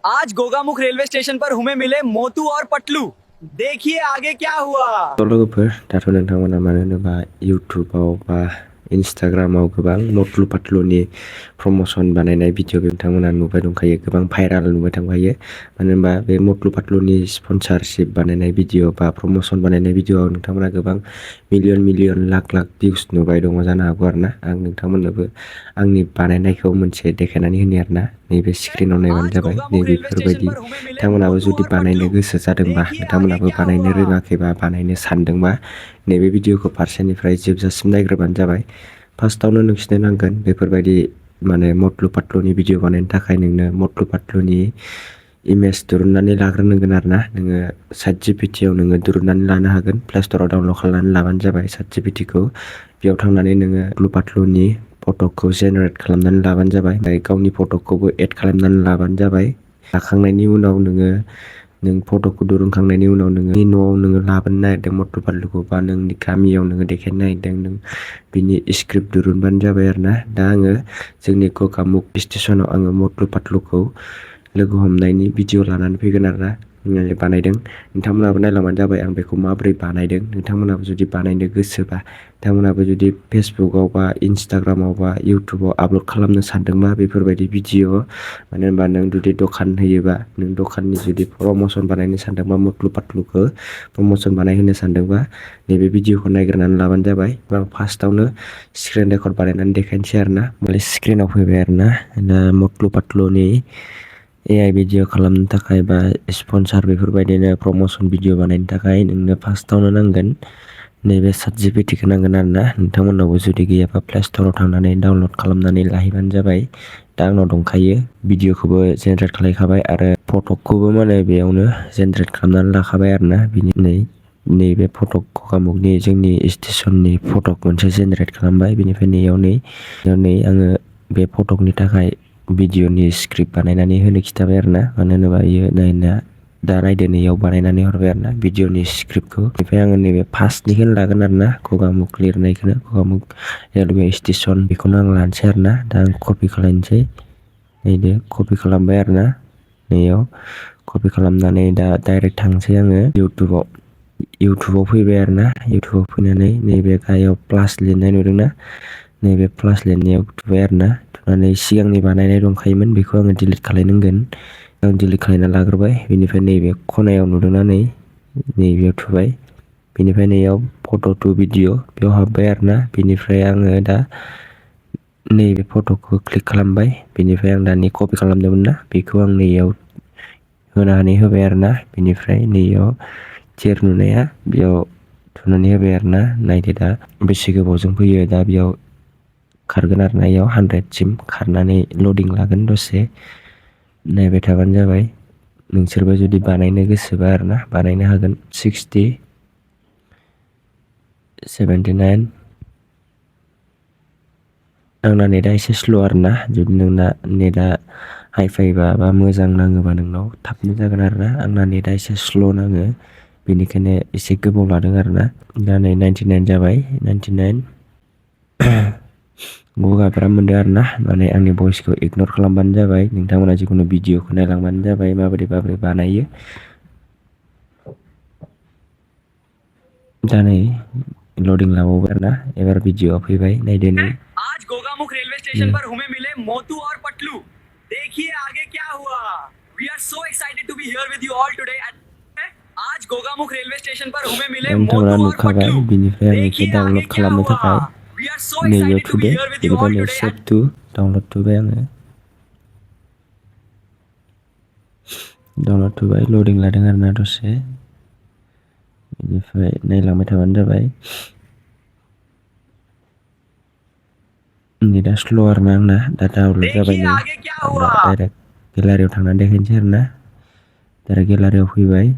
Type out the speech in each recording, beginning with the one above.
आज Gogamukh railway station पर हमें मिले मोतू और पटलू। देखिए आगे क्या हुआ। लोगोफोर दाथ' नोंथांमोना मानो होनोबा इउटुबाव बा इन्सटाग्रामाव गोबां मटलु पाटलुनि प्रम'सन बानायनाय भिडिअ नोंथांमोना नुबाय दंखायो, गोबां भाइराल नुबाय थांखायो। मानो होनबा बे मटलु पाटलुनि स्पन्सारशिप बानायनाय भिडिअ बा प्रम'सन बानायनाय भिडिअआव नोंथांमोना गोबां मिलियन लाख भिउस नुबाय दङ जानो हागौ आरोना। आं नोंथांमोननोबो आंनि बानायनायखौ मोनसे देखायनानै होनि आरोना। नैबे स्क्रिनाव नायबानो आज जाबाय। गोगामुख रेलवे स्टेशन नैबेफोरबायदि पर हमें मिले नोंथांमोनाबो मोतू जुदि और बानायनो पटलू। गोसो जादोंबा, देखिए आगे नोंथांमोनाबो क्या बानायनो हुआ। रोङाखैबा, बानायनो सानदोंबा नैबे भिडिअखौ फारसेनिफ्राय जोबजासिम नायग्रोबानो जाबाय। फार्स्टआवनो नोंसिनो नांगोन बेफोरबायदि माने मटलु पाटलुनि भिडिअ बानायनो थाखाय नोंनो मटलु पाटलुनि इमेज दिरुननानै लाग्रोनांगोन आरोना। नोङो ChatGPT-आव नोङो दिरुननानै लानो हागोन। प्ले स्ट'राव डाउनलड खालामनानै लाबानो जाबाय ChatGPT-खौ। बेयाव थांनानै नोङो मटलु पाटलुनि फट'खौ जेनेरेट खालामनानै लाबानो जाबाय। ओमफ्राय गावनि फट'खौबो एड खालामनानै लाबानो जाबाय। लाखांनायनि उनाव नों फट'खौ दिरुनखांनायनि उनाव नोंनि न'आव नोङो लाबोनो नागिरदों मटलु पाटलुखौ, बा नोंनि गामियाव नोङो देखायनो नागिरदों, नों बिनि स्क्रिप्ट दिरुनबानो जाबाय आरोना। दा आङो जोंनि गगामुख स्टेसनाव आङो मटलु पाटलुखौ लोगो हमनायनि भिडिअ लानानै फैगोन आरोना। बानायदों, नोंथांमोनाबो नायलांबानो जाबाय आं बेखौ माबोरै बानायदों। नोंथांमोनाबो जुदि बानायनो गोसोबा, नोंथांमोनाबो जुदि फेसबुकआव बा इन्सटाग्रामाव बा इउटुबाव आपल'ड खालामनो सानदोंबा बेफोरबायदि भिडिअ, मानो होनबा नों जुदि दखान होयोबा, नों दखाननि जुदि प्रम'सन बानायनो सानदोंबा, मटलु पाटलुखौ प्रम'सन बानायहोनो सानदोंबा नैबे भिडिअखौ नायग्रोनानै लाबानो जाबाय। आं फार्स्टआवनो स्क्रिन रेकर्ड बानायनानै देखायनोसै आरोना। ओमफ्राय स्क्रिनाव फैबाय आरोना। दा मटलु पाटलुनि AI भिडिअ खालामनो थाखाय बा स्पन्सार बेफोरबायदिनो प्रम'सन भिडिअ बानायनो थाखाय नोंनो फार्स्टआवनो नांगोन नैबे ChatGPT-खौ नांगोन आरोना। नोंथांमोननावबो जुदि गैयाबा प्ले स्ट'राव थांनानै डाउनलड खालामनानै लाहैबानो जाबाय। दा आंनाव दंखायो, भिडिअखौबो जेनेरेट खालामखाबाय आरो फट'खौबो माने बेयावनो जेनेरेट खालामनानै लाखाबाय आरोना। नैबे फट' गगामुखनि जोंनि स्टेसननि फटक मोनसे जेनेरेट खालामबाय। बेनिफ्राय नै आङो बे फटकनि थाखाय भिडिअनि स्क्रिप्ट बानायनानै होनो खिथाबाय आरोना। मानो होनोबा इयो दा नायदो नैयाव बानायनानै हरबाय आरोना भिडिअनि स्क्रिप्टखौ। बेनिफ्राय आङो नैबे फार्स्टनिखौनो लागोन आरोना, गगामुख लिरनायखौनो, गगामुख रेलवे स्टेसन बेखौनो आं लानोसै आरोना। दा आं कपि खालामनोसै। नैदो कपि खालामबाय आरोना। नैयाव कपि खालामनानै दा डाइरेक्ट थांसै आङो इउटुबाव फैबाय आरोना। इउटुबाव फैनानै नैबे गाहायाव प्लास लिरनाय नुदोंना, नैबे प्लास लिरनायाव थुबाय आरोना। थुनानै सिगांनि बानायनाय दंखायोमोन बेखौ आङो डिलिट खालायनांगोन। आं डिलिट खालायना लाग्रोबाय। बेनिफ्राय नैबे खनायाव नुदोंना, नैबेयाव थुबाय। बेनिफ्राय नैयाव फट' टु भिडिअ बेयाव हाबबाय आरोना। बेनिफ्राय आङो दा नैबे फट'खौ क्लिक खालामबाय। बेनिफ्राय आं दानि कपि खालामदोंमोन ना, बेखौ आं नैयाव होनानै होबाय आरोना। बेनिफ्राय नैयाव थिर नुनाया बेयाव थुनानै होबाय आरोना। नायदो दा बेसे गोबावजों फैयो। दा बेयाव खारगोन आरोना, इयाव 100सिम खारनानै लडिं लागोन दसे। नायबाय थाबानो जाबाय। नोंसोरबो जुदि बानायनो गोसोबा आरोना बानायनो हागोन। 60, 79। आंना नेटआ एसे स्ल' आरोना। जुदि नोंना नेटआ हाइफाइबा बा मोजां नाङोबा नोंनाव थाबनो जागोन आरोना। आंना नेटआ एसे स्ल' नाङो, बेनिखायनो एसे गोबाव लादों आरोना। दा नै 99 जाबाय, 99। गगाफ्रा मोनदों आरोना। माने आंनि भइसखौ इगनर खालामबानो जाबाय। नोंथांमोना जिखुनु भिडिअखौ नायलांबानो जाबाय माबोरै बानायो। दा नै लडिं लाबावबाय आरोना। एबार भिडिअआ फैबाय, नायदो नै। आज गोगामुख रेलवे स्टेशन पर हमें मिले मोतू और पटलू। देखिए आगे क्या हुआ। We are so excited to be here with you all today. आज गोगामुख रेलवे स्टेशन पर हमें मिले नोंथांमोना मोतू और नुखाबाय। पटलू। बिनिफ्राय आं बेखौ देखिए आगे डाउनलड क्या खालामनो हुआ। थाखाय वी आर सो नैबेयाव एक्साइटेड टू बी थुदो। हियर विद यू बेनिफ्राय ऑल नै टुडे। सेभ टु डाउनलड थुबाय आङो। डाउनलड थुबाय, लडिं लादों आरोना दसे। बेनिफ्राय नायलांबाय थाबानो जाबाय। नेटआ स्ल' आरोना आंना। दा डाउनलड जाबाय देखिए नै। आगे क्या आं दा हुआ। डाइरेक्ट गेलारियाव थांनानै देखायनोसै आरोना। डाइरेक्ट गेलारियाव फैबाय।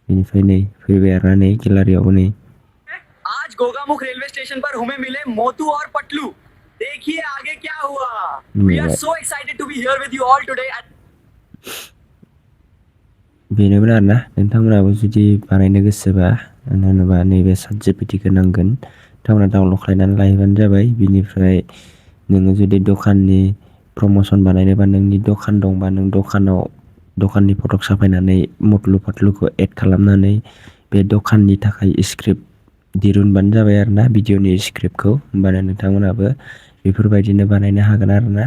बेनिफ्राय नै फैबाय आरोना, नै गेलारियावबो नै। आज गोगामुख रेलवे स्टेशन पर हमें मिले मोतू और पटलू। देखिए आगे क्या हुआ। We are so excited to be here with you all today. बेनोमोन आरोना। नोंथांमोनाबो जुदि बानायनो गोसोबा, मानो होनोबा नैबे ChatGPT-खौ नांगोन। नोंथांमोना डाउनलड खालामनानै लाहैबानो जाबाय। बिनिफ्राय नोङो जुदि दखाननि प्रम'सन बानायनोबा, नोंनि दखान दंबा नों दखानाव दखाननि फटक साफायनानै मटलु पाटलुखौ एड खालामनानै बे दखाननि थाखाय स्क्रिप्ट दिरुनबानो जाबाय आरोना भिडिअनि स्क्रिप्टखौ होमबानो नोंथांमोनाबो बेफोरबायदिनो बानायनो हागोन आरोना।